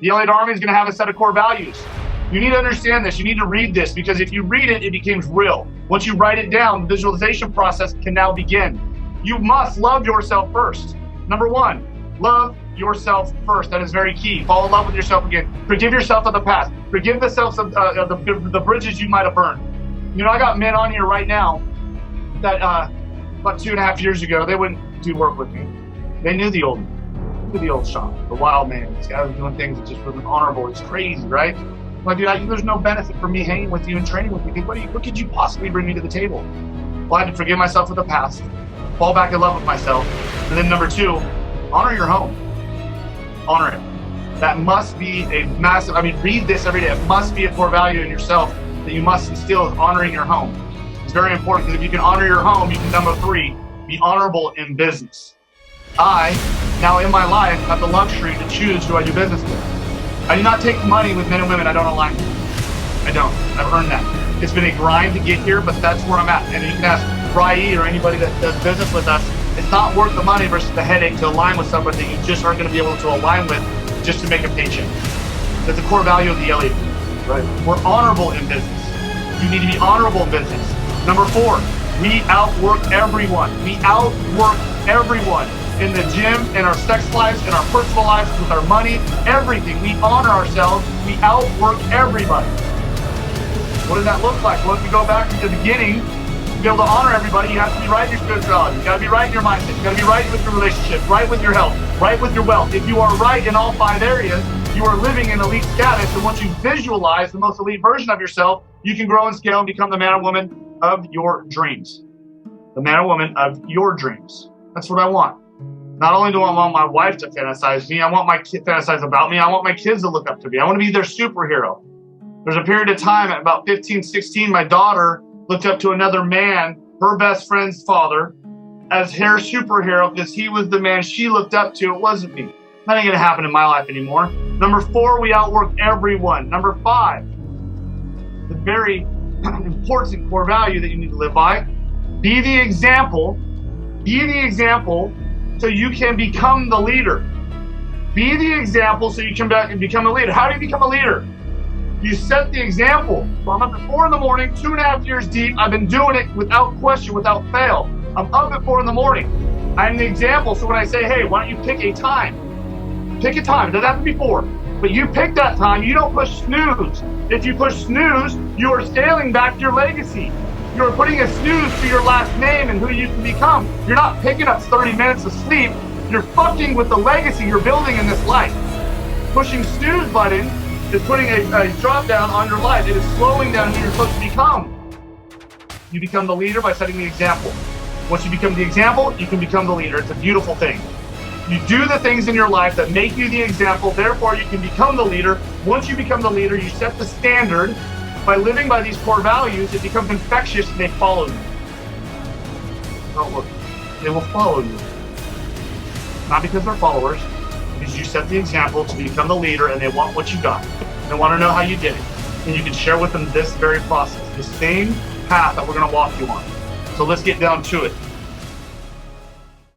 The Elliott Army is going to have a set of core values. You need to understand this. You need to read this, because if you read it, it becomes real. Once you write it down, the visualization process can now begin. You must love yourself first. Number one, love yourself first. That is very key. Fall in love with yourself again. Forgive yourself of the past. Forgive the self of the bridges you might have burned. You know, I got men on here right now that about 2.5 years ago, they wouldn't do work with me. They knew the old shop, the wild man. This guy was doing things that just wasn't honorable. It's crazy, right? Like, dude, there's no benefit for me hanging with you and training with you. What could you possibly bring me to the table? Well, I had to forgive myself of the past, fall back in love with myself. And then number two, honor your home. Honor it. That must be a massive, read this every day. It must be a core value in yourself that you must instill, is honoring your home. It's very important, because if you can honor your home, you can, number three, be honorable in business. I, now in my life, have the luxury to choose who I do business with. I do not take money with men and women I don't align with. I don't. I've earned that. It's been a grind to get here, but that's where I'm at. And you can ask Bri or anybody that does business with us, it's not worth the money versus the headache to align with somebody that you just aren't going to be able to align with just to make a paycheck. That's the core value of the Elliott. Right. We're honorable in business. You need to be honorable in business. Number four, we outwork everyone. We outwork everyone. In the gym, in our sex lives, in our personal lives, with our money, everything. We honor ourselves. We outwork everybody. What does that look like? Well, if you go back to the beginning, to be able to honor everybody, you have to be right in your spirituality. You got to be right in your mindset. You got to be right with your relationship, right with your health, right with your wealth. If you are right in all 5 areas, you are living in elite status. And once you visualize the most elite version of yourself, you can grow and scale and become the man or woman of your dreams. The man or woman of your dreams. That's what I want. Not only do I want my wife to fantasize me, I want my kid to fantasize about me. I want my kids to look up to me. I want to be their superhero. There's a period of time at about 15, 16, my daughter looked up to another man, her best friend's father, as her superhero, because he was the man she looked up to. It wasn't me. That ain't going to happen in my life anymore. Number 4, we outwork everyone. Number 5, the very important core value that you need to live by, be the example. Be the example so you can become the leader. Be the example so you can become a leader. How do you become a leader? You set the example. Well, I'm up at 4 in the morning, 2.5 years deep. I've been doing it without question, without fail. I'm up at 4 in the morning. I'm the example. So when I say, hey, why don't you pick a time? Pick a time. It doesn't have to be 4. But you pick that time. You don't push snooze. If you push snooze, you are scaling back your legacy. You're putting a snooze to your last name and who you can become. You're not picking up 30 minutes of sleep. You're fucking with the legacy you're building in this life. Pushing snooze button is putting a drop down on your life. It is slowing down who you're supposed to become. You become the leader by setting the example. Once you become the example, you can become the leader. It's a beautiful thing. You do the things in your life that make you the example, therefore you can become the leader. Once you become the leader, you set the standard. By living by these core values, it becomes infectious and they follow you. Don't look. They will follow you. Not because they're followers, because you set the example to become the leader and they want what you got. They want to know how you did it. And you can share with them this very process, the same path that we're going to walk you on. So let's get down to it.